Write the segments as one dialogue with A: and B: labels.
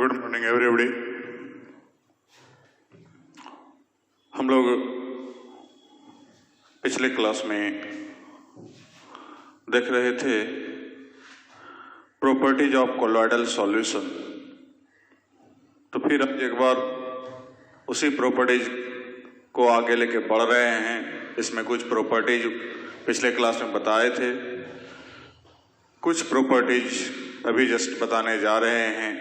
A: Good morning everybody. हम लोग पिछले क्लास में देख रहे थे प्रॉपर्टीज ऑफ कोलॉइडल सॉल्यूशन। तो फिर अब एक बार उसी प्रॉपर्टीज को आगे लेके बढ़ रहे हैं। इसमें कुछ प्रॉपर्टीज पिछले क्लास में बताए थे, कुछ प्रॉपर्टीज अभी जस्ट बताने जा रहे हैं।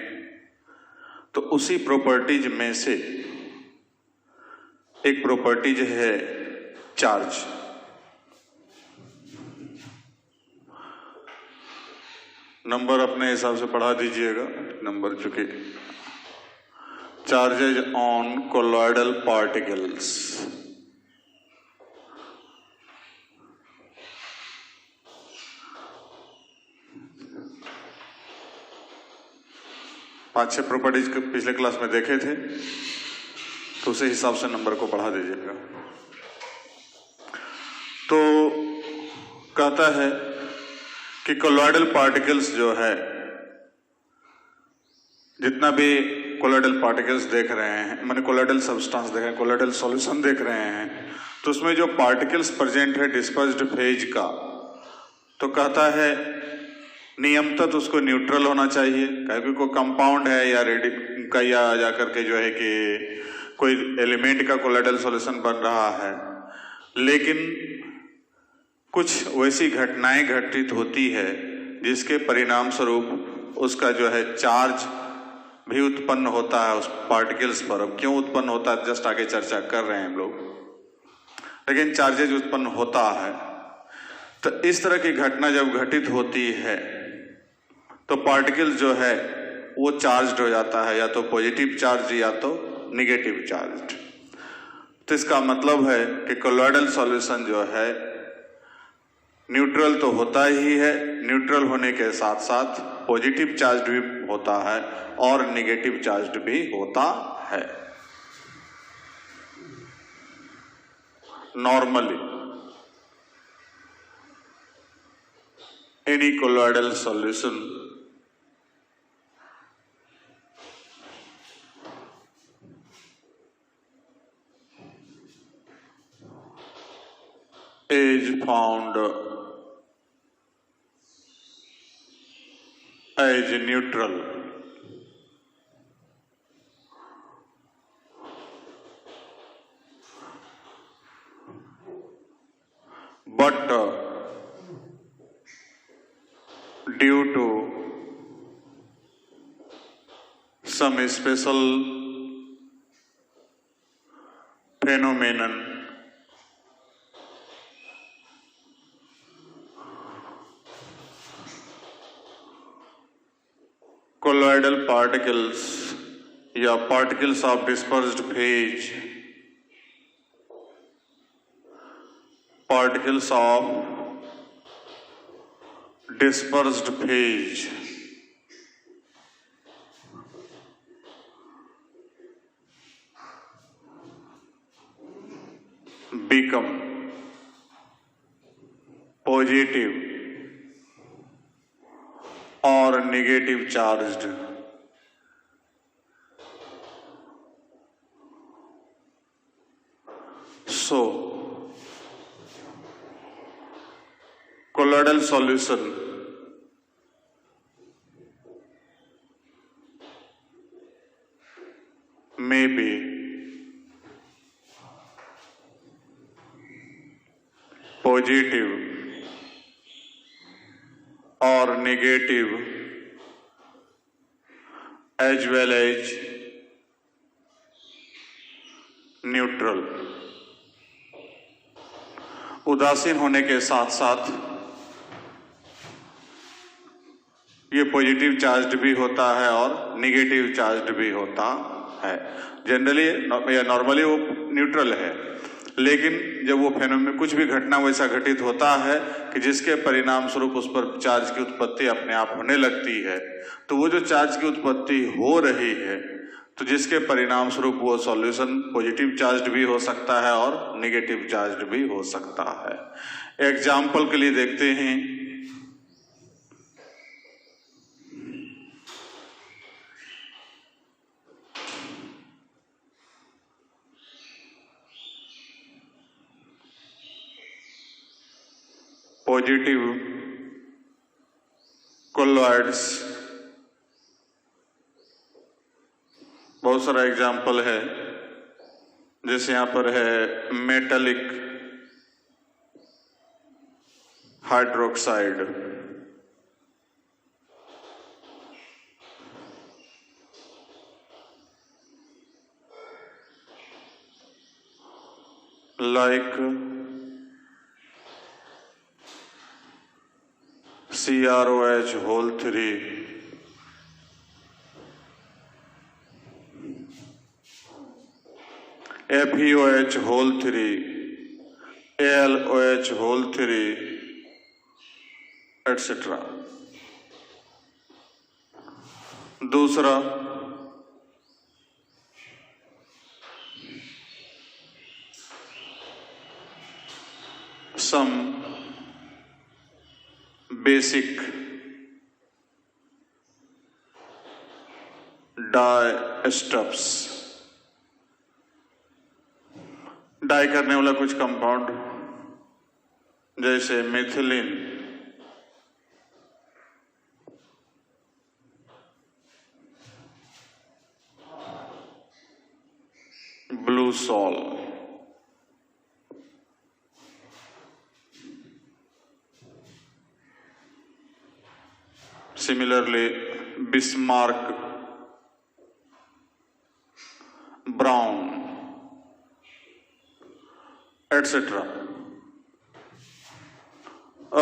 A: तो उसी प्रॉपर्टीज में से एक प्रॉपर्टीज है चार्ज। नंबर अपने हिसाब से पढ़ा दीजिएगा। नंबर चुके चार्जेज ऑन कोलॉइडल पार्टिकल्स। पांच छह प्रॉपर्टीज पिछले क्लास में देखे थे, तो उसी हिसाब से नंबर को बढ़ा दीजिएगा। तो कहता है कि कोलॉइडल पार्टिकल्स जो है, जितना भी कोलॉइडल पार्टिकल्स देख रहे हैं, माने कोलॉइडल सब्सटेंस देख रहे हैं, कोलॉइडल सॉल्यूशन देख रहे हैं, तो उसमें जो पार्टिकल्स प्रेजेंट है डिस्पर्स्ड फेज का, तो कहता है नियमतः तो उसको न्यूट्रल होना चाहिए, क्योंकि कोई कंपाउंड है या रेडी का या जा करके जो है कि कोई एलिमेंट का कोलॉइडल सॉल्यूशन बन रहा है। लेकिन कुछ वैसी घटनाएं घटित होती है जिसके परिणाम स्वरूप उसका जो है चार्ज भी उत्पन्न होता है उस पार्टिकल्स पर। अब क्यों उत्पन्न होता है जस्ट आगे चर्चा कर रहे हैं हम लोग, लेकिन चार्जेज उत्पन्न होता है। तो इस तरह की घटना जब घटित होती है तो पार्टिकल जो है वो चार्ज्ड हो जाता है, या तो पॉजिटिव चार्ज या तो निगेटिव चार्ज। तो इसका मतलब है कि कोलॉइडल सॉल्यूशन जो है न्यूट्रल तो होता ही है, न्यूट्रल होने के साथ साथ पॉजिटिव चार्ज भी होता है और निगेटिव चार्ज भी होता है। Normally any colloidal solution is found as neutral, but due to some special phenomenon colloidal particles या particles of dispersed phase, particles of dispersed phase become positive or negative charged. So, colloidal solution may be positive or negative as well as neutral। उदासीन होने के साथ साथ ये positive charged भी होता है और निगेटिव चार्ज्ड भी होता है। जनरली या नॉर्मली वो न्यूट्रल है, लेकिन जब वो फेनोमेनन कुछ भी घटना वैसा घटित होता है कि जिसके परिणाम स्वरूप उस पर चार्ज की उत्पत्ति अपने आप होने लगती है, तो वो जो चार्ज की उत्पत्ति हो रही है, तो जिसके परिणाम स्वरूप वो सॉल्यूशन पॉजिटिव चार्ज भी हो सकता है और निगेटिव चार्ज भी हो सकता है। एग्जाम्पल के लिए देखते हैं, पॉजिटिव कोलॉइड्स, बहुत सारा एग्जाम्पल है, जैसे यहां पर है metallic hydroxide, like CrOH whole 3, FeOH whole 3, AlOH whole 3, etc. दूसरा some basic dyestuffs, डाई करने वाला कुछ कंपाउंड, जैसे methylene, blue sol, similarly Bismarck brown, etcetera.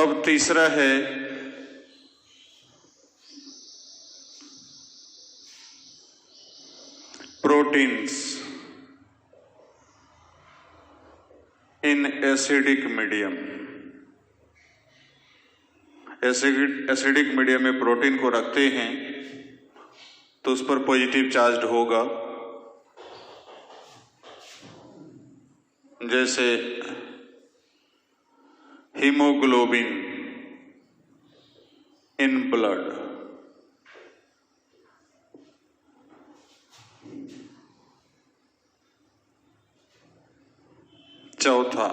A: अब तीसरा है proteins in acidic medium. Acidic medium में प्रोटीन को रखते हैं तो उस पर पॉजिटिव चार्ज होगा, जैसे हीमोग्लोबिन इन ब्लड। चौथा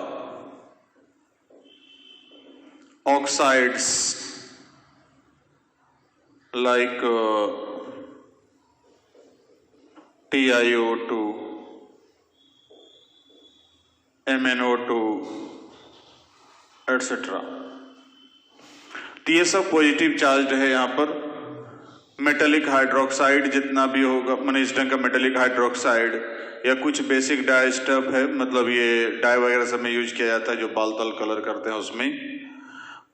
A: oxides like TiO2, MnO2, etcetera. तो ये सब पॉजिटिव चार्ज है। यहाँ पर मेटेलिक हाइड्रोक्साइड जितना भी होगा, मैंने इस ढंग का मेटेलिक हाइड्रोक्साइड या कुछ बेसिक डाई स्टफ है, मतलब ये डाई वगैरह सब में यूज किया जाता है जो बाल तल कलर करते हैं उसमें।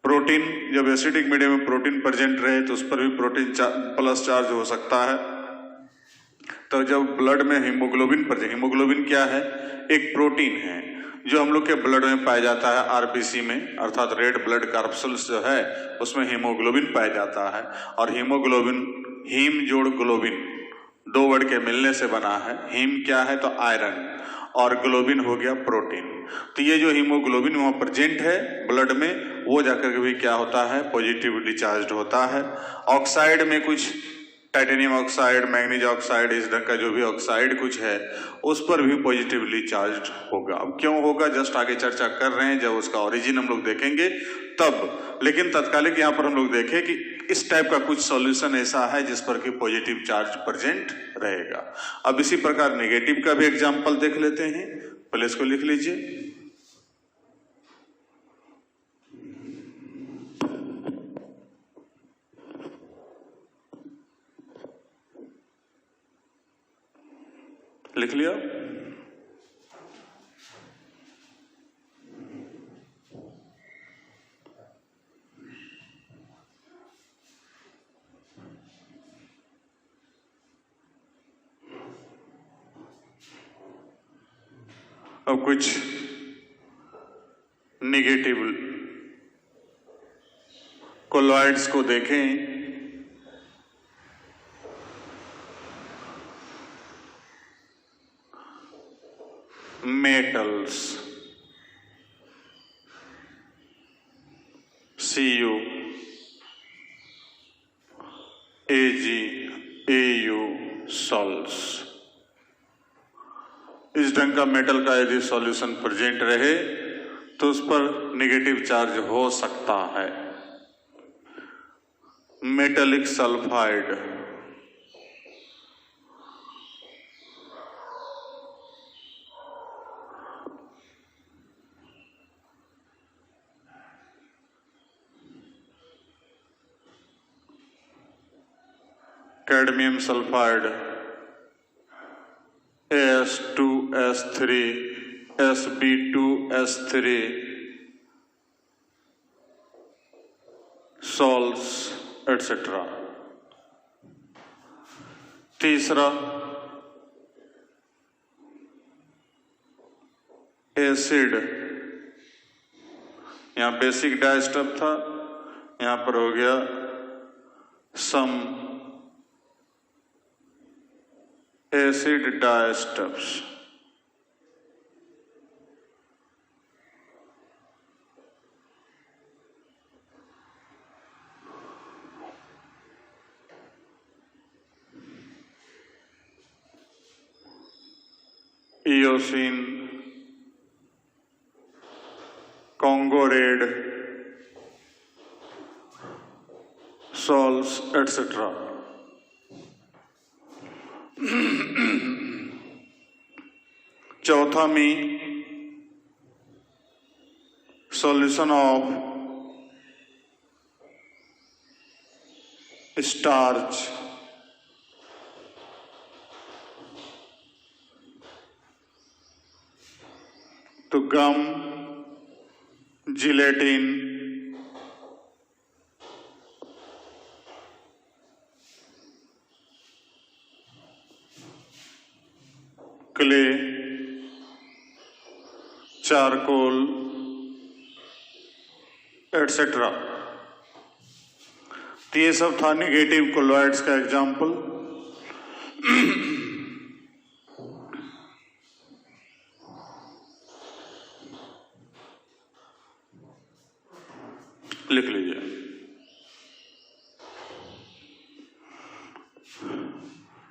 A: प्रोटीन, जब एसिडिक मीडियम में प्रोटीन प्रेजेंट रहे तो उस पर भी प्रोटीन प्लस चार्ज हो सकता है। तो जब ब्लड में हीमोग्लोबिन प्रेजेंट, हीमोग्लोबिन क्या है? एक प्रोटीन है जो हम लोग के ब्लड में पाया जाता है, आरबीसी में, अर्थात रेड ब्लड कार्पसूल्स जो है उसमें हीमोग्लोबिन पाया जाता है। और हीमोग्लोबिन हीम जोड़ ग्लोबिन, दो वर्ड के मिलने से बना है। हीम क्या है? तो आयरन, और ग्लोबिन हो गया प्रोटीन। तो ये जो हीमोग्लोबिन वहां प्रेजेंट है ब्लड में, वो जाकर के भी क्या होता है? पॉजिटिवली चार्ज होता है। ऑक्साइड में कुछ टाइटेनियम ऑक्साइड, मैग्नीज ऑक्साइड, इस ढंग का जो भी ऑक्साइड कुछ है उस पर भी पॉजिटिवली चार्ज होगा। अब क्यों होगा जस्ट आगे चर्चा कर रहे हैं, जब उसका ओरिजिन हम लोग देखेंगे तब। लेकिन तत्कालिक यहाँ पर हम लोग देखें कि इस टाइप का कुछ सॉल्यूशन ऐसा है जिस पर कि पॉजिटिव चार्ज प्रेजेंट रहेगा। अब इसी प्रकार नेगेटिव का भी एग्जाम्पल देख लेते हैं, पहले इसको लिख लीजिए। लिख लिया? अब कुछ नेगेटिव कोलॉइड्स को देखें। Metals, Cu, Ag, Au, salts. इस ढंग का मेटल का यदि सॉल्यूशन प्रेजेंट रहे तो उस पर नेगेटिव चार्ज हो सकता है। Metallic sulphide, cadmium sulphide, As2S3, Sb2S3, salts etcetera. तीसरा एसिड, यहां बेसिक डाइस्टफ था, यहां पर हो गया some acid dyestuffs. Eosin, Congo red, sols etcetera. चौथा में सॉल्यूशन ऑफ स्टार्च, तो gum, gelatin, clay, charcoal etcetera. तो ये सब था नेगेटिव कोलॉइड्स का एग्जाम्पल। लिख लीजिए।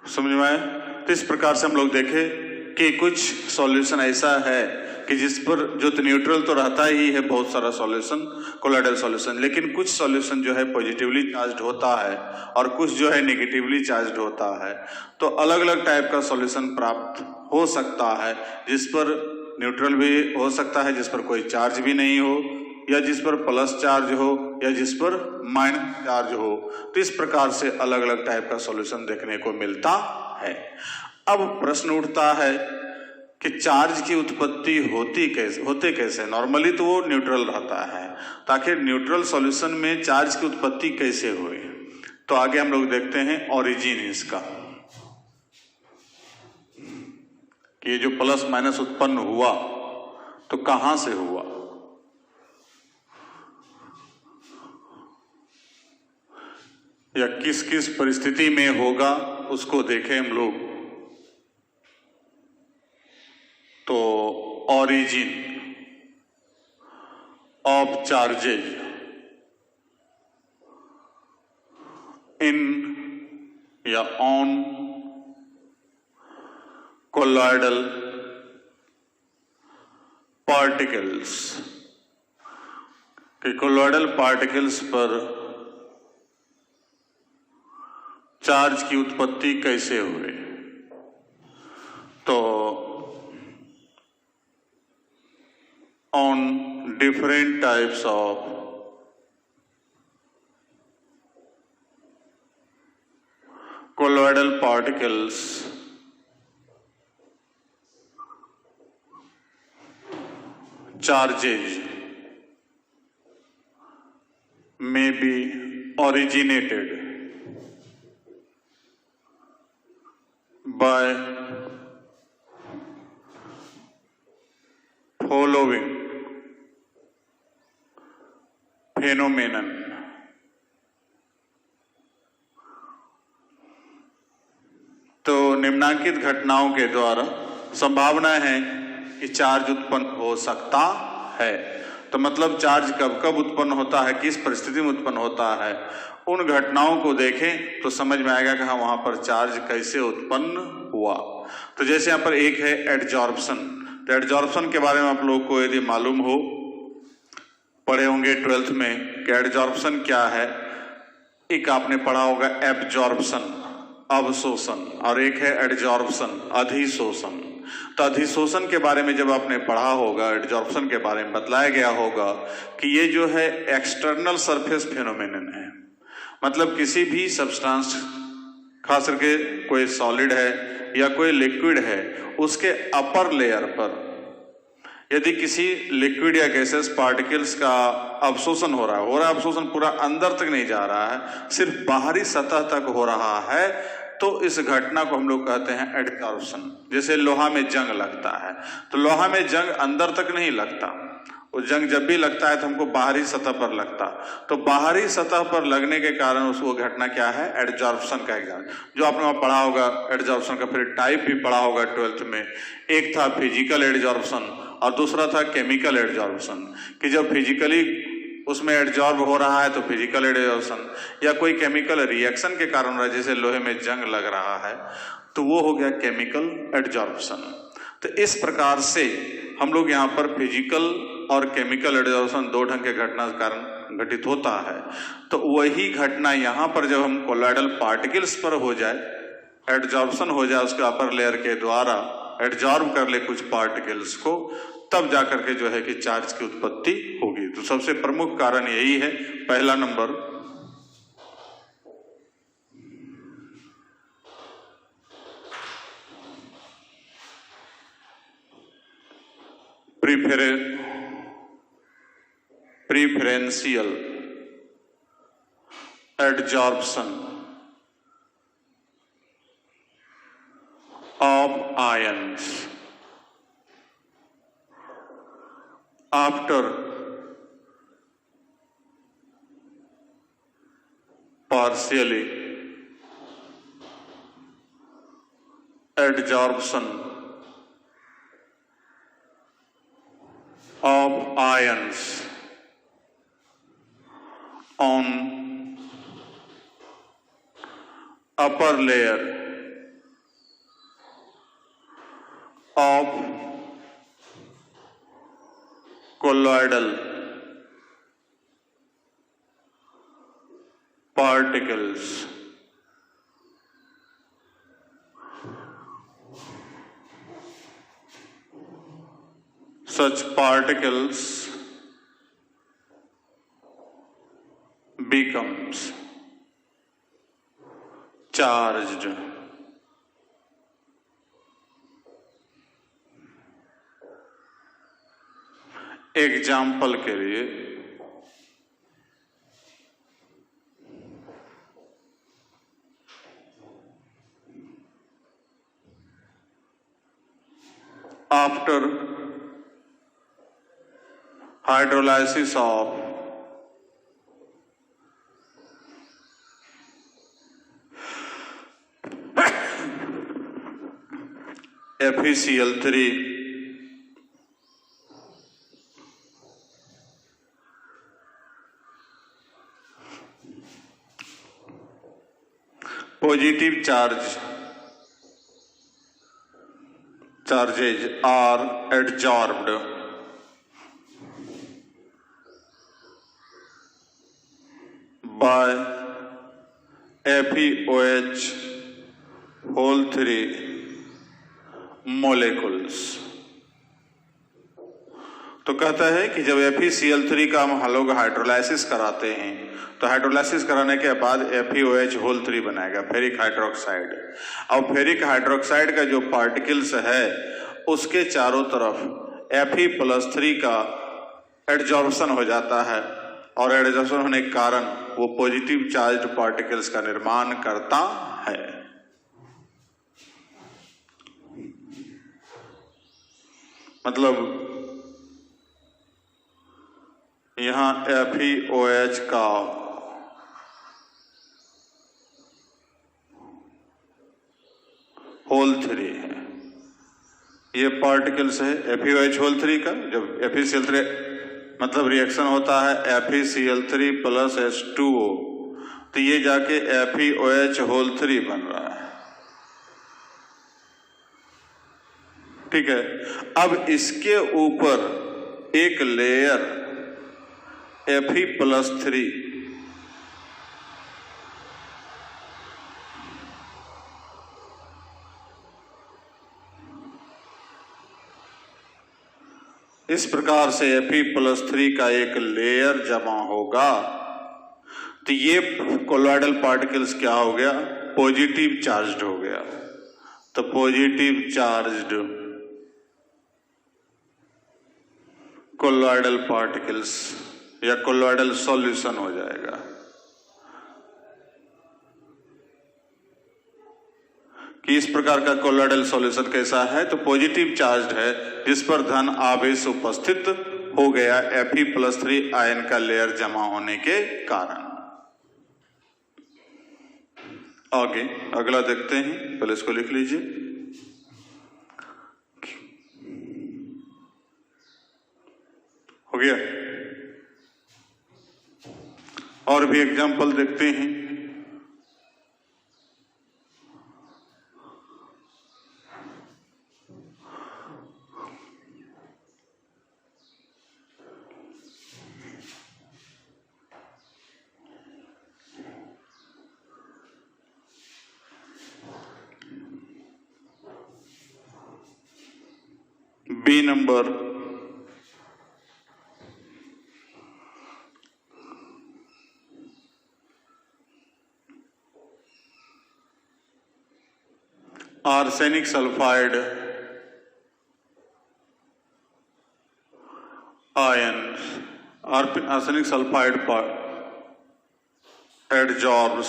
A: समझ में आया? तो इस प्रकार से हम लोग देखें कि कुछ सॉल्यूशन ऐसा है कि जिस पर जो तो न्यूट्रल तो रहता ही है, बहुत सारा सॉल्यूशन कोलॉइडल सॉल्यूशन, लेकिन कुछ सॉल्यूशन जो है पॉजिटिवली चार्ज्ड होता है और कुछ जो है नेगेटिवली चार्ज्ड होता है। तो अलग अलग टाइप का सॉल्यूशन प्राप्त हो सकता है, जिस पर न्यूट्रल भी हो सकता है, जिस पर कोई चार्ज भी नहीं हो, या जिस पर प्लस चार्ज हो, या जिस पर माइनस चार्ज हो। तो इस प्रकार से अलग अलग टाइप का सॉल्यूशन देखने को मिलता है। अब प्रश्न उठता है कि चार्ज की उत्पत्ति होते कैसे? नॉर्मली तो वो न्यूट्रल रहता है, ताकि न्यूट्रल सॉल्यूशन में चार्ज की उत्पत्ति कैसे हुई। तो आगे हम लोग देखते हैं ओरिजिन इसका, कि ये जो प्लस माइनस उत्पन्न हुआ तो कहां से हुआ। या किस किस परिस्थिति में होगा उसको देखें हम लोग। तो ओरिजिन ऑफ चार्जेज इन या ऑन कोलॉइडल पार्टिकल्स, कि कोलॉइडल पार्टिकल्स पर चार्ज की उत्पत्ति कैसे हुई। तो on different types of colloidal particles charges may be originated by following phenomenon। तो निम्नांकित घटनाओं के द्वारा संभावना है कि चार्ज उत्पन्न हो सकता है। तो मतलब चार्ज कब कब उत्पन्न होता है, किस परिस्थिति में उत्पन्न होता है, उन घटनाओं को देखें तो समझ में आएगा कि हाँ वहां पर चार्ज कैसे उत्पन्न हुआ। तो जैसे यहाँ पर एक है एडजॉर्प्शन। तो एडजॉर्प्शन के बारे में आप लोग को यदि मालूम हो पढ़े होंगे 12th में कि एडजॉर्प्शन क्या है। एक आपने पढ़ा होगा एब्जॉर्प्शन, अवशोषण, और एक है एडजॉर्प्शन, अधिशोषण। तो अधिशोषण के बारे में जब आपने पढ़ा होगा, एडजॉर्प्शन के बारे में बतलाया गया होगा कि ये जो है एक्सटर्नल सरफेस फेनोमेनन है। मतलब किसी भी सब्सटेंस, खास करके कोई सॉलिड है या कोई लिक्विड है, उसके अपर लेयर पर यदि किसी लिक्विड या गैसेस पार्टिकल्स का अवशोषण हो रहा है, अवशोषण पूरा अंदर तक नहीं जा रहा है, सिर्फ बाहरी सतह तक हो रहा है, तो इस घटना को हम लोग कहते हैं एडजॉर्प्शन। जैसे लोहा में जंग लगता है, तो लोहा में जंग अंदर तक नहीं लगता, वो जंग जब भी लगता है तो हमको बाहरी सतह पर लगता, तो बाहरी सतह पर लगने के कारण उसको घटना क्या है, एडजॉर्प्शन का एग्जाम। जो आपने वहां पढ़ा होगा एडजॉर्प्शन का, फिर टाइप भी पढ़ा होगा 12th में। एक था फिजिकल एडजॉर्प्शन और दूसरा था केमिकल एडजॉर्प्शन, कि जब फिजिकली उसमें एडजॉर्ब हो रहा है तो फिजिकल एडजॉर्प्शन, या कोई केमिकल रिएक्शन के कारण हो रहा है, जैसे लोहे में जंग लग रहा है, तो वो हो गया केमिकल एडजॉर्प्शन। तो इस प्रकार से हम लोग यहाँ पर फिजिकल और केमिकल एडजॉर्प्शन दो ढंग के घटना के कारण घटित होता है। तो वही घटना यहाँ पर जब हम कोलॉइडल पार्टिकल्स पर हो जाए, एडजॉर्प्शन हो जाए, उसके अपर लेयर के द्वारा एडजॉर्ब कर ले कुछ पार्टिकल्स को, तब जाकर के जो है कि चार्ज की उत्पत्ति होगी। तो सबसे प्रमुख कारण यही है। पहला नंबर, preferential adsorption of ions after partially adsorption of ions on upper layer of colloidal particles such particles becomes charged. Example के लिए after hydrolysis of FeCl3 positive charges are adsorbed by FeOH whole 3 molecules। तो कहता है कि जब FeCl3 का हम लोग हाइड्रोलाइसिस कराते हैं, तो हाइड्रोलाइसिस कराने के बाद FeOH होल 3 बनाएगा, फेरिक हाइड्रोक्साइड। और फेरिक हाइड्रोक्साइड का जो पार्टिकल्स है उसके चारों तरफ Fe+3 का एडजॉर्प्शन हो जाता है, और एडजॉर्प्शन होने के कारण वो पॉजिटिव चार्ज्ड पार्टिकल्स का निर्माण करता है। मतलब यहां FeOH का होल 3 है, ये पार्टिकल्स है FeOH होल 3 का। जब FeCl3 मतलब रिएक्शन होता है FeCl3 + H2O, तो ये जाके FeOH होल 3 बन रहा है। ठीक है। अब इसके ऊपर एक लेयर Fe+3 इस प्रकार से Fe+3 का एक लेयर जमा होगा तो ये कोलॉइडल पार्टिकल्स क्या हो गया, पॉजिटिव चार्ज्ड हो गया। तो पॉजिटिव चार्ज्ड कोलॉइडल पार्टिकल्स या कोलॉइडल सॉल्यूशन हो जाएगा। कि इस प्रकार का कोलॉइडल सॉल्यूशन कैसा है, तो पॉजिटिव चार्ज्ड है जिस पर धन आवेश उपस्थित हो गया Fe+3 आयन का लेयर जमा होने के कारण। आगे अगला देखते हैं, पहले इसको लिख लीजिए। हो गया। और भी एग्जाम्पल देखते हैं। B number, arsenic sulphide ion, arsenic sulphide adsorbs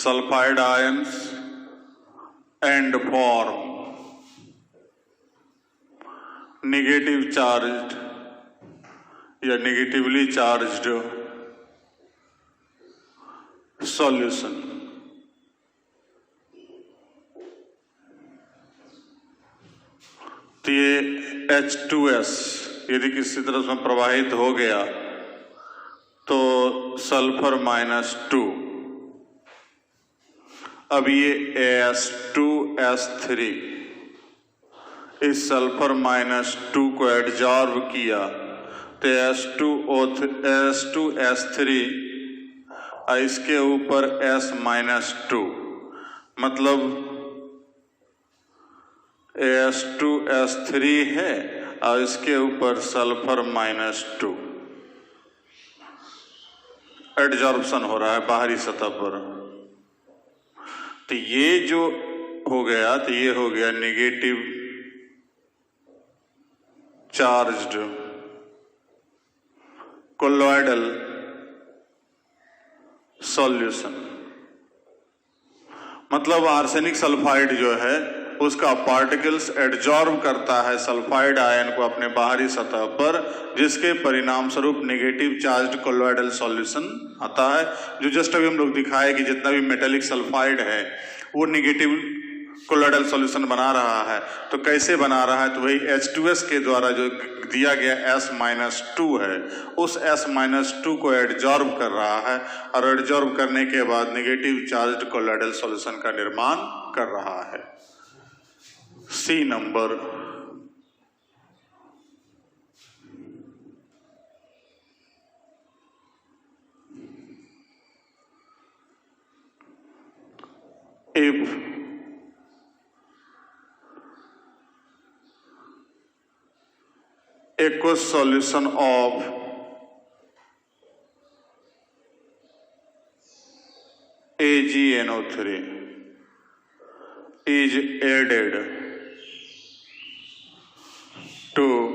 A: sulfide ions and form negative charged या negatively charged solution। तो ये H2S यदि किसी तरह से प्रवाहित हो गया तो सल्फर -2। अब ये S2S3 इस सल्फर -2 को एडजॉर्ब किया तो S2S3 इसके ऊपर S-2 मतलब S2S3 है और इसके ऊपर सल्फर -2 एडजॉर्प्शन हो रहा है बाहरी सतह पर। तो ये जो हो गया तो ये हो गया नेगेटिव चार्ज्ड कोलॉइडल सॉल्यूशन। मतलब आर्सेनिक सल्फाइड जो है उसका पार्टिकल्स एडजॉर्ब करता है सल्फाइड आयन को अपने बाहरी सतह पर, जिसके परिणाम स्वरूप नेगेटिव चार्ज्ड कोलॉइडल सॉल्यूशन आता है। जो जस्ट अभी हम लोग दिखाए कि जितना भी मेटेलिक सल्फाइड है वो नेगेटिव कोलॉइडल सॉल्यूशन बना रहा है। तो कैसे बना रहा है, तो वही H2S के द्वारा जो दिया गया S-2 है उस S-2 को एडजॉर्ब कर रहा है और एडजॉर्ब करने के बाद नेगेटिव चार्ज्ड कोलॉइडल सॉल्यूशन का निर्माण कर रहा है। C number, if aqueous solution of AgNO3 is added to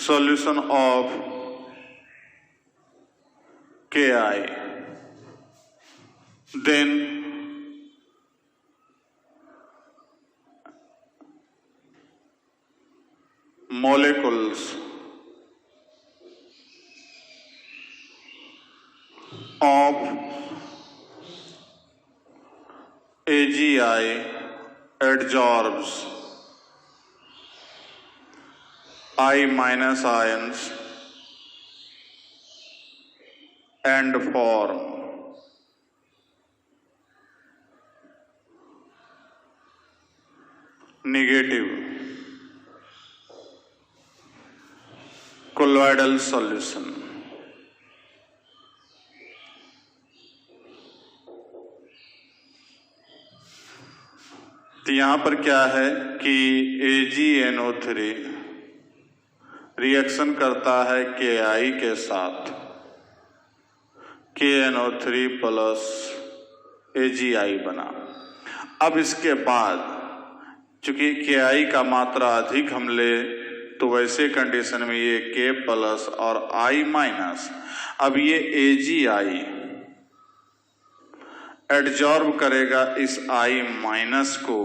A: solution of Ki, then molecules of AgI adsorbs I- ions and form negative colloidal solution. तो यहां पर क्या है कि AgNO3 रिएक्शन करता है Ki के साथ, KNO3 प्लस AgI बना। अब इसके बाद चूंकि Ki का मात्रा अधिक हम ले तो वैसे कंडीशन में ये K प्लस और I माइनस, अब ये AgI एडजॉर्ब करेगा इस I माइनस को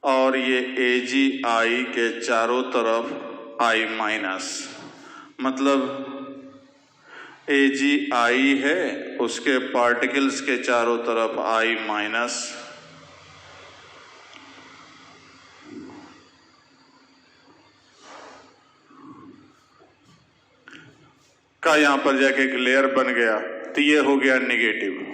A: और ये AgI के चारों तरफ I माइनस, मतलब AgI है उसके पार्टिकल्स के चारों तरफ I माइनस, का यहां पर जाके एक लेयर बन गया, तो ये हो गया नेगेटिव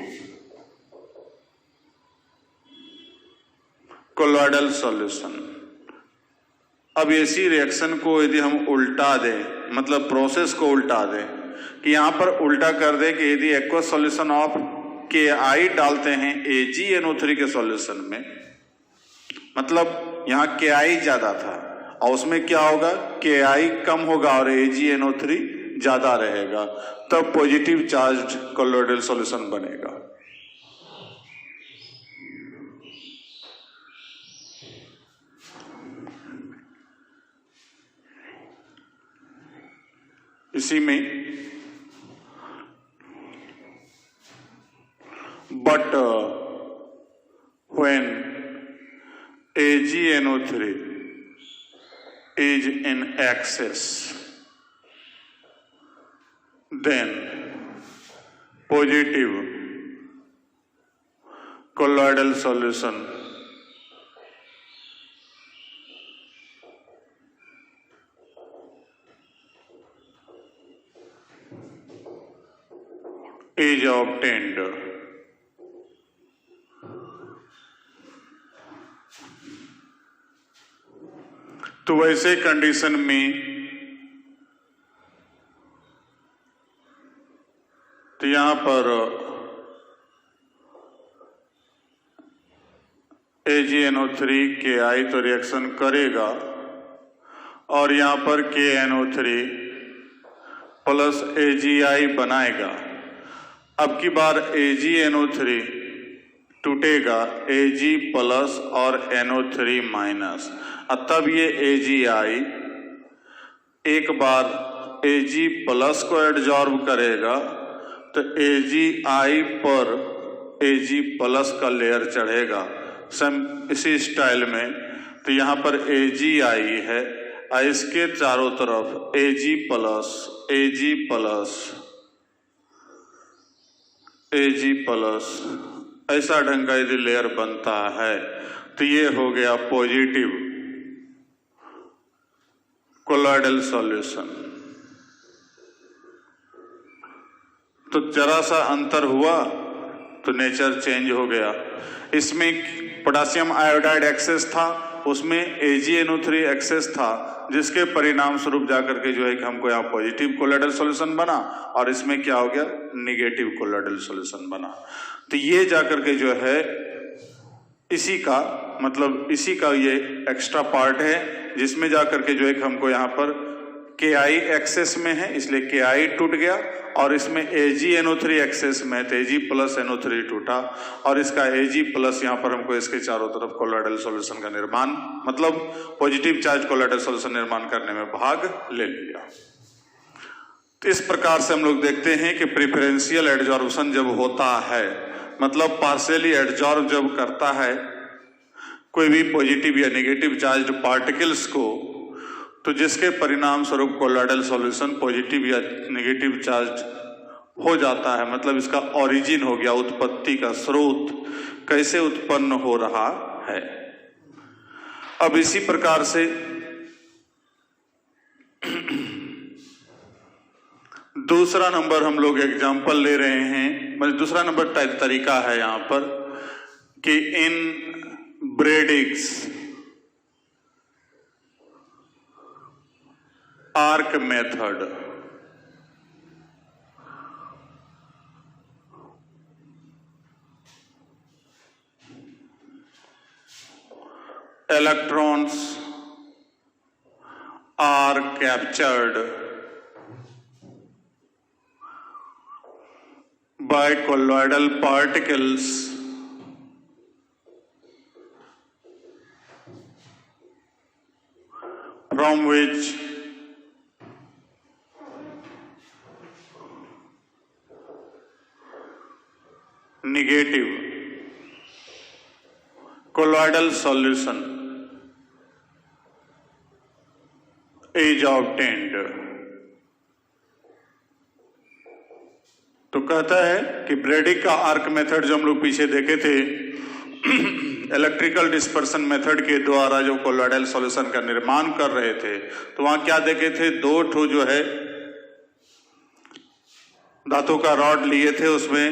A: कोलॉइडल सॉल्यूशन। अब इसी रिएक्शन को यदि हम उल्टा दें, मतलब प्रोसेस को उल्टा दें, कि यहां पर उल्टा कर दें कि यदि एक्वस सॉल्यूशन ऑफ Ki डालते हैं AgNO3 के सॉल्यूशन में, मतलब यहां Ki ज्यादा था और उसमें क्या होगा, Ki कम होगा और AgNO3 ज्यादा रहेगा, तब पॉजिटिव चार्ज कोलॉइडल सॉल्यूशन बनेगा। इसी में but when AgNO3 is in excess, then positive colloidal solution is obtained। तो वैसे कंडीशन में तो यहां पर AgNO3 Ki तो रिएक्शन करेगा और यहां पर KNO3 प्लस AgI बनाएगा। अब की बार AgNO3 टूटेगा Ag प्लस और NO3 माइनस, तब ये AgI एक बार Ag प्लस को एडजॉर्ब करेगा तो AgI पर Ag प्लस का लेयर चढ़ेगा सम इसी स्टाइल में। तो यहाँ पर AgI है, इसके चारों तरफ Ag प्लस ऐसा ढंग का यदि लेयर बनता है तो ये हो गया पॉजिटिव कोलॉइडल सॉल्यूशन। तो जरा सा अंतर हुआ तो नेचर चेंज हो गया। इसमें पोटेशियम आयोडाइड एक्सेस था, उसमें AgNO3 एक्सेस था, जिसके परिणाम स्वरूप जाकर के जो है कि हमको यहाँ पॉजिटिव कोलॉइडल सॉल्यूशन बना और इसमें क्या हो गया, निगेटिव कोलॉइडल सॉल्यूशन बना। तो ये जाकर के जो है इसी का मतलब इसी का ये एक्स्ट्रा पार्ट है, जिसमें जाकर के जो है हमको यहाँ पर Ki एक्सेस में है इसलिए Ki टूट गया और इसमें AgNO3 एक्सेस में तो Ag प्लस NO3 टूटा और इसका Ag प्लस यहाँ पर हमको इसके चारों तरफ कोलॉइडल सॉल्यूशन का निर्माण मतलब पॉजिटिव चार्ज कोलॉइडल सॉल्यूशन निर्माण करने में भाग ले लिया। तो इस प्रकार से हम लोग देखते हैं कि प्रेफरेंशियल एडजॉर्प्शन जब होता है मतलब पार्शियली एडजॉर्ब जब करता है कोई भी पॉजिटिव या नेगेटिव चार्ज पार्टिकल्स को, तो जिसके परिणाम स्वरूप कोलॉइडल सॉल्यूशन पॉजिटिव या नेगेटिव चार्ज हो जाता है, मतलब इसका ओरिजिन हो गया, उत्पत्ति का स्रोत कैसे उत्पन्न हो रहा है। अब इसी प्रकार से दूसरा नंबर हम लोग एग्जाम्पल ले रहे हैं, मतलब दूसरा नंबर तरीका है यहाँ पर कि in Bredig's arc method, electrons are captured by colloidal particles from which negative colloidal solution is obtained। तो कहता है कि ब्रेडिक का आर्क मेथड जो हम लोग पीछे देखे थे, इलेक्ट्रिकल डिस्पर्सन मेथड के द्वारा जो कोलोइडल सॉल्यूशन का निर्माण कर रहे थे, तो वहां क्या देखे थे, दो ठो जो है धातु का रॉड लिए थे, उसमें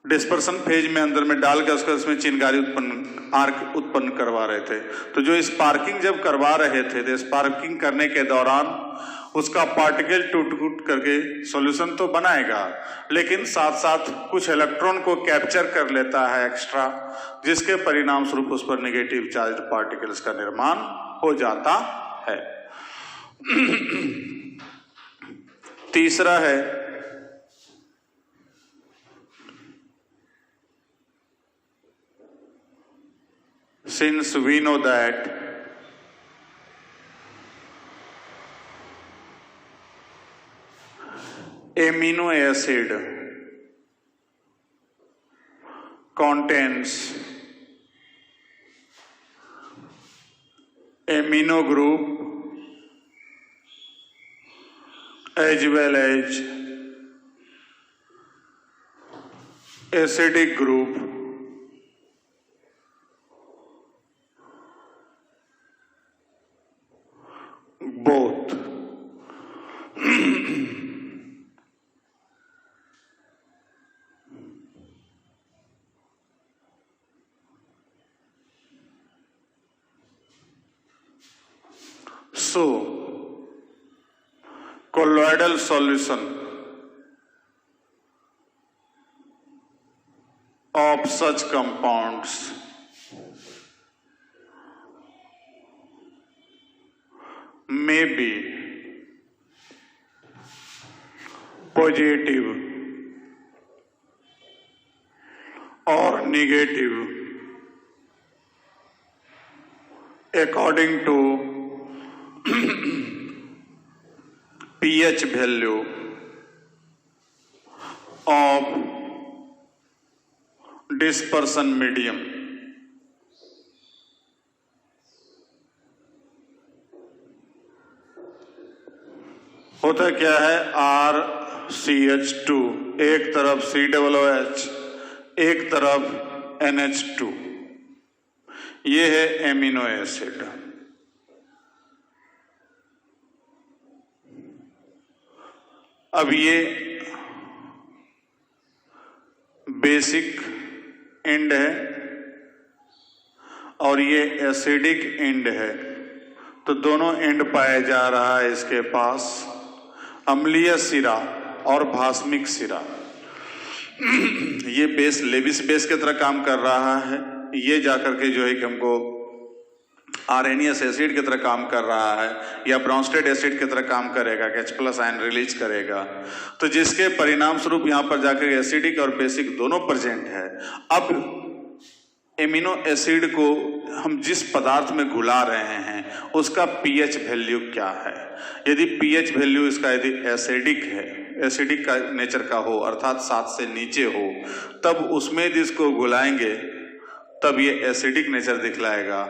A: डिस्पर्सन फेज में अंदर में डाल कर उसमें चिनगारी आर्क उत्पन्न करवा रहे थे। तो जो स्पार्किंग जब करवा रहे थे, तो स्पार्किंग करने के दौरान उसका पार्टिकल टूट करके सॉल्यूशन तो बनाएगा, लेकिन साथ साथ कुछ इलेक्ट्रॉन को कैप्चर कर लेता है एक्स्ट्रा, जिसके परिणाम स्वरूप उस पर नेगेटिव चार्ज पार्टिकल्स का निर्माण हो जाता है। तीसरा है since we know that amino acid contains amino group as well as acidic group, both so colloidal solution of such compounds may be positive or negative according to pH value of dispersion medium। होता क्या है, RCH2 एक तरफ COOH एक तरफ NH2, ये है amino acid. अब ये बेसिक एंड है और ये एसिडिक एंड है, तो दोनों एंड पाया जा रहा है इसके पास, अम्लीय सिरा और भास्मिक सिरा। ये बेस लेविस बेस की तरह काम कर रहा है, ये जाकर के जो है कि हमको आर्हेनियस एसिड की तरह काम कर रहा है, या ब्राउनस्टेड एसिड की तरह काम करेगा, H+ आयन रिलीज करेगा, तो जिसके परिणाम स्वरूप यहाँ पर जाकर एसिडिक और बेसिक दोनों प्रेजेंट है। अब एमिनो एसिड को हम जिस पदार्थ में घुला रहे हैं उसका पीएच वैल्यू क्या है। यदि पीएच वैल्यू इसका यदि एसिडिक है, एसिडिक का नेचर का हो, अर्थात 7 से नीचे हो, तब उसमें यदि इसको घुलाएंगे तब ये एसिडिक नेचर दिखलाएगा।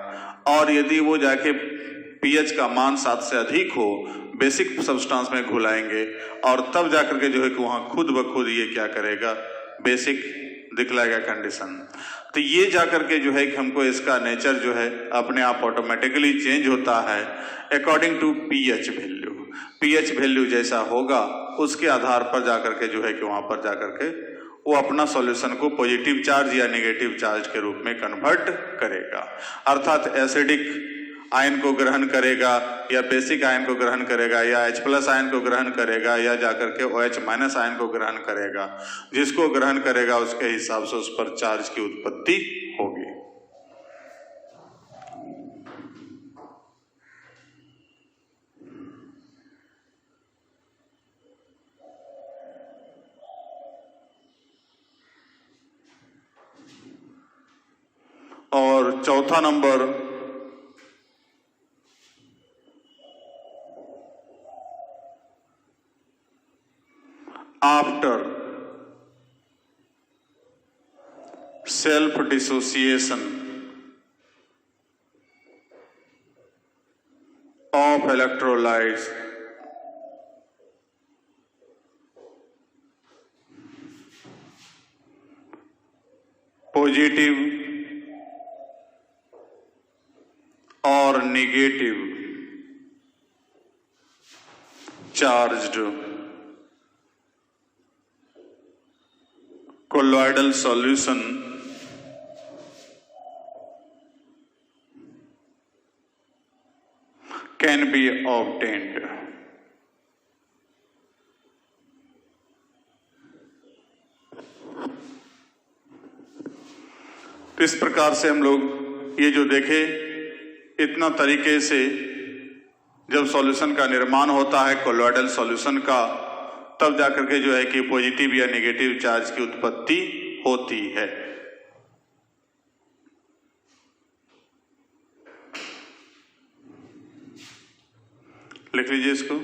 A: और यदि वो जाके पीएच का मान 7 से अधिक हो, बेसिक सब्सटेंस में घुलाएंगे और तब जाकर के जो है कि वहाँ खुद ब खुद ये क्या करेगा, बेसिक दिखलाएगा कंडीशन। तो ये जाकर के जो है कि हमको इसका नेचर जो है अपने आप ऑटोमेटिकली चेंज होता है according to pH value. PH value जैसा होगा उसके आधार पर जाकर के जो है कि वहाँ पर जाकर के वो अपना सॉल्यूशन को पॉजिटिव चार्ज या नेगेटिव चार्ज के रूप में कन्वर्ट करेगा। अर्थात एसिडिक आयन को ग्रहण करेगा या बेसिक आयन को ग्रहण करेगा या H+ आयन को ग्रहण करेगा या जाकर के OH- आयन को ग्रहण करेगा। जिसको ग्रहण करेगा उसके हिसाब से उस पर चार्ज की उत्पत्ति होगी। और चौथा number, after self dissociation of electrolytes positive or negative charged colloidal solution can be obtained। तो इस प्रकार से हम लोग ये जो देखे, इतना तरीके से जब सॉल्यूशन का निर्माण होता है कोलॉइडल सॉल्यूशन का, तब जाकर के जो है कि पॉजिटिव या नेगेटिव चार्ज की उत्पत्ति होती है। लिख लीजिए इसको।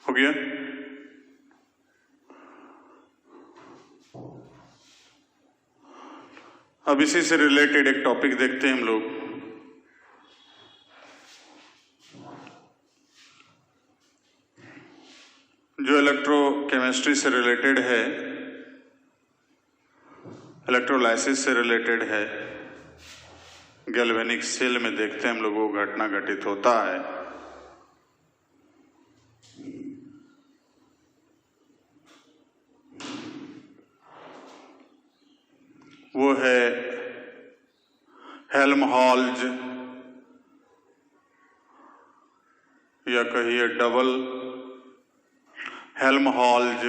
A: हो गया। अब इसी से रिलेटेड एक टॉपिक देखते हैं हम लोग। जो इलेक्ट्रोकेमिस्ट्री से रिलेटेड है, इलेक्ट्रोलाइसिस से रिलेटेड है। गैल्वेनिक सेल में देखते हैं हम लोग वो घटना घटित होता है। वो है हेल्महोल्ट्ज या कहिए double Helmholtz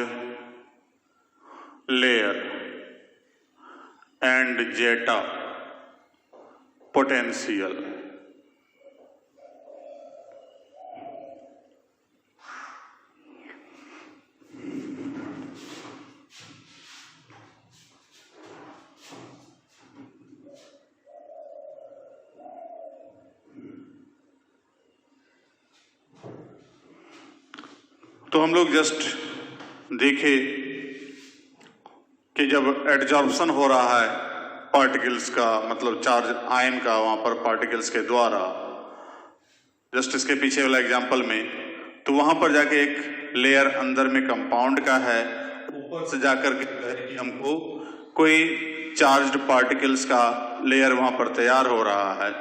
A: layer and zeta potential. तो हम लोग जस्ट देखे कि जब एडजॉर्प्शन हो रहा है पार्टिकल्स का, मतलब चार्ज आयन का वहां पर पार्टिकल्स के द्वारा, जस्ट इसके पीछे वाला एग्जांपल में, तो वहां पर जाके एक लेयर अंदर में कंपाउंड का है, ऊपर से जाकर के हमको कोई चार्ज्ड पार्टिकल्स का लेयर वहां पर तैयार हो रहा है।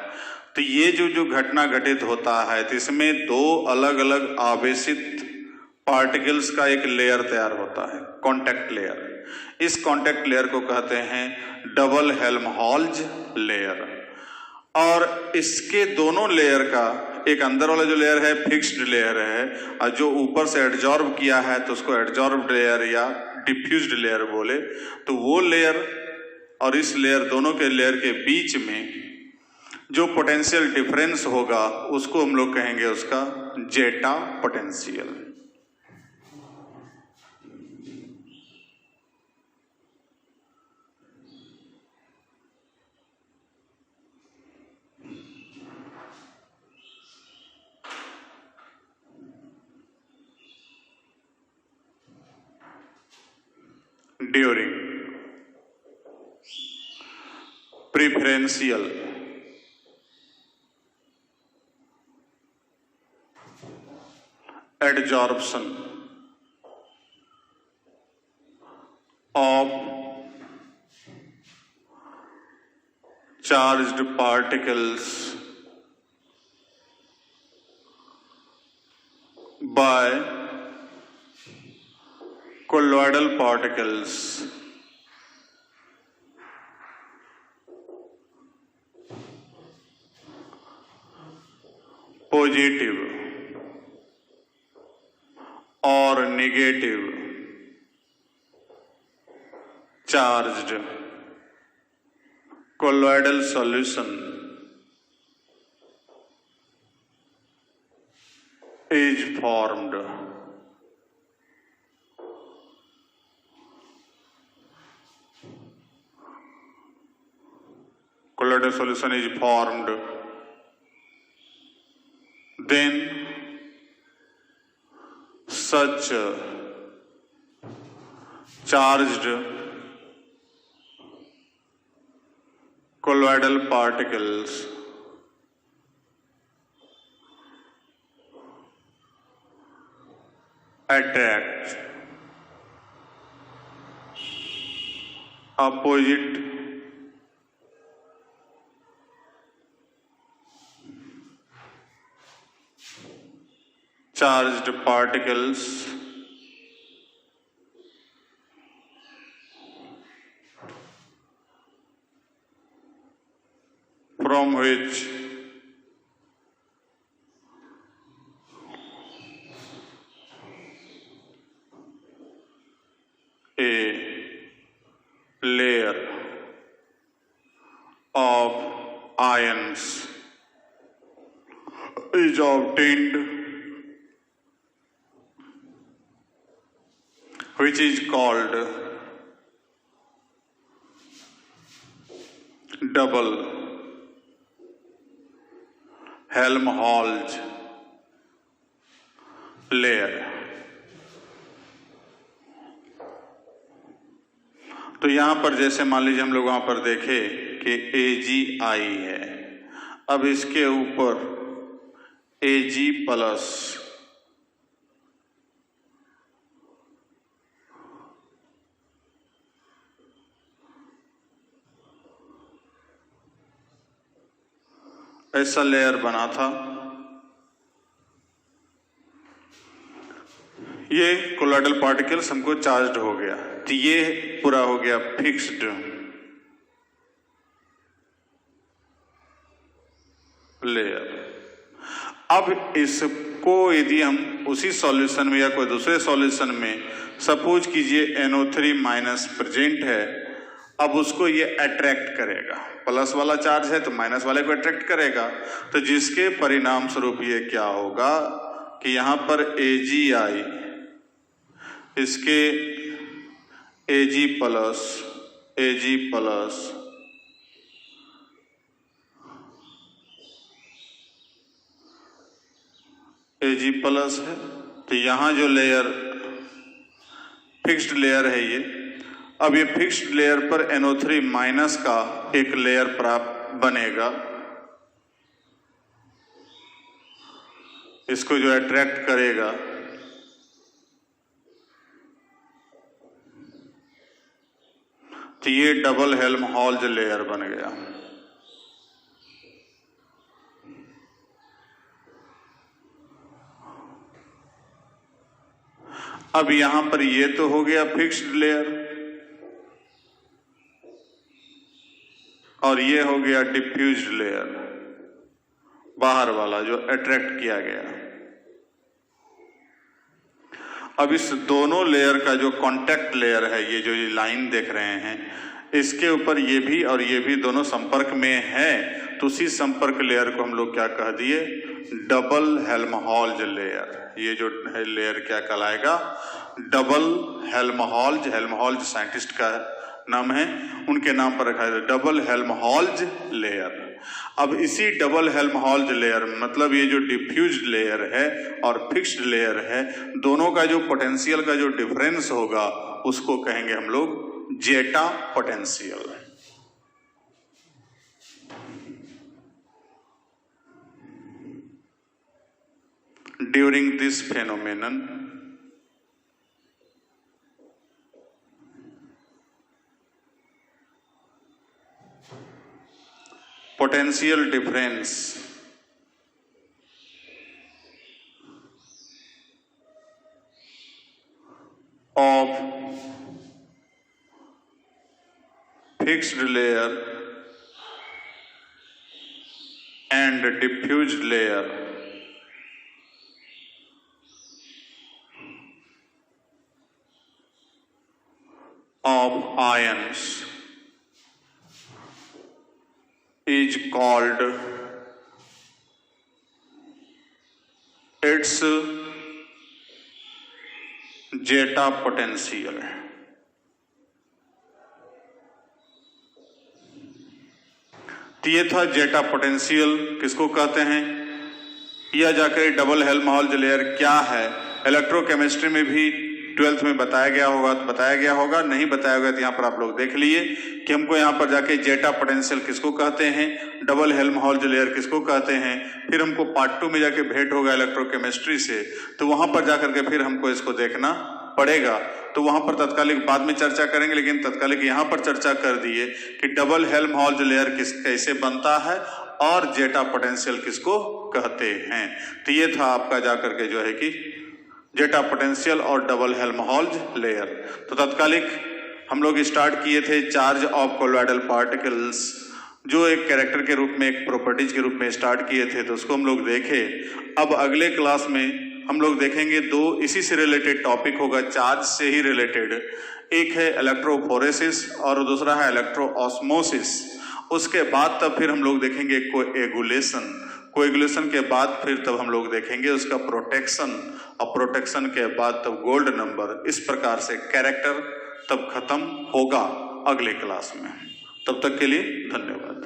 A: तो ये जो घटना घटित होता है, तो इसमें दो अलग अलग आवेशित पार्टिकल्स का एक लेयर तैयार होता है, कांटेक्ट लेयर। इस कांटेक्ट लेयर को कहते हैं डबल हेल्महोल्ट्ज लेयर। और इसके दोनों लेयर का, एक अंदर वाला जो लेयर है फिक्स्ड लेयर है, और जो ऊपर से एडजॉर्ब किया है तो उसको एडजॉर्ब्ड लेयर या डिफ्यूज्ड लेयर बोले। तो वो लेयर और इस लेयर, दोनों के लेयर के बीच में जो पोटेंशियल डिफरेंस होगा उसको हम लोग कहेंगे उसका जेटा potential. During preferential adsorption of charged particles by colloidal particles positive or negative charged colloidal solution is formed. Colloidal solution is formed, then such charged colloidal particles attract opposite charged particles from which a layer of ions is obtained, which is called double Helmholtz layer। तो यहां पर जैसे मान लीजिए हम लोग वहां पर देखे कि AgI है, अब इसके ऊपर Ag प्लस ऐसा लेयर बना था। ये कोलॉइडल पार्टिकल्स हमको चार्ज्ड हो गया, तो ये पूरा हो गया फिक्स्ड लेयर। अब इसको यदि हम उसी सॉल्यूशन में या कोई दूसरे सॉल्यूशन में सपोज कीजिए NO3 माइनस प्रेजेंट है, अब उसको ये अट्रैक्ट करेगा, प्लस वाला चार्ज है तो माइनस वाले को अट्रैक्ट करेगा, तो जिसके परिणाम स्वरूप ये क्या होगा कि यहां पर AgI इसके Ag प्लस है, तो यहां जो लेयर फिक्स्ड लेयर है ये, अब ये फिक्स्ड लेयर पर NO3 माइनस का एक लेयर प्राप्त बनेगा, इसको जो अट्रैक्ट करेगा, तो ये डबल हेल्महोल्ट्ज लेयर बन गया। अब यहां पर ये तो हो गया फिक्स्ड लेयर और ये हो गया डिफ्यूज्ड लेयर, बाहर वाला जो अट्रैक्ट किया गया। अब इस दोनों लेयर का जो कांटेक्ट लेयर है, ये जो लाइन देख रहे हैं, इसके ऊपर ये भी और ये भी दोनों संपर्क में है, तो उसी संपर्क लेयर को हम लोग क्या कह दिए, डबल हेल्महोल्ट्ज लेयर। ये जो लेयर क्या कहलाएगा, डबल हेल्महोल्ट्ज। हेल्महोल्ट्ज साइंटिस्ट का नाम है, उनके नाम पर रखा है डबल हेल्महोल्ट्ज लेयर। अब इसी डबल हेल्महोल्ट्ज लेयर मतलब ये जो डिफ्यूज्ड लेयर है और फिक्स्ड लेयर है, दोनों का जो पोटेंशियल का जो डिफरेंस होगा उसको कहेंगे हम लोग जेटा potential. During this phenomenon, potential difference of fixed layer and diffused layer of ions is called its zeta potential. तो ये था जेटा पोटेंशियल किसको कहते हैं, या जाकर डबल हेल्महोल्ट्ज लेयर क्या है। इलेक्ट्रोकेमिस्ट्री में भी 12th में बताया गया होगा, तो बताया गया होगा, नहीं बताया होगा तो यहाँ पर आप लोग देख लिए कि हमको यहाँ पर जाके जेटा पोटेंशियल किसको कहते हैं, डबल हेल्महोल्ट्ज लेयर किसको कहते हैं। फिर हमको पार्ट 2 में जाके भेंट होगा इलेक्ट्रोकेमिस्ट्री से, तो वहां पर जाकर के फिर हमको इसको देखना पड़ेगा। तो वहां पर तत्कालिक बाद में चर्चा करेंगे, लेकिन तत्कालिक यहाँ पर चर्चा कर दिए कि डबल हेल्महोल्ट्ज लेयर कैसे बनता है और जेटा पोटेंशियल किसको कहते हैं। तो ये था आपका जाकर के जो है कि जेटा पोटेंशियल और डबल हेल्महोल्ट्ज लेयर। तो तत्कालिक हम लोग स्टार्ट किए the charge of colloidal particles, जो एक कैरेक्टर के रूप में, एक प्रॉपर्टीज के रूप में स्टार्ट किए थे, तो उसको हम लोग देखे। अब अगले क्लास में हम लोग देखेंगे 2 इसी से रिलेटेड टॉपिक होगा, चार्ज से ही रिलेटेड। एक है इलेक्ट्रोफोरेसिस और दूसरा है इलेक्ट्रोऑस्मोसिस। उसके बाद तब फिर हम लोग देखेंगे कोएगुलेशन। कोएगुलेशन के बाद फिर तब हम लोग देखेंगे उसका प्रोटेक्शन, और प्रोटेक्शन के बाद तब गोल्ड नंबर। इस प्रकार से कैरेक्टर तब खत्म होगा अगले क्लास में। तब तक के लिए धन्यवाद।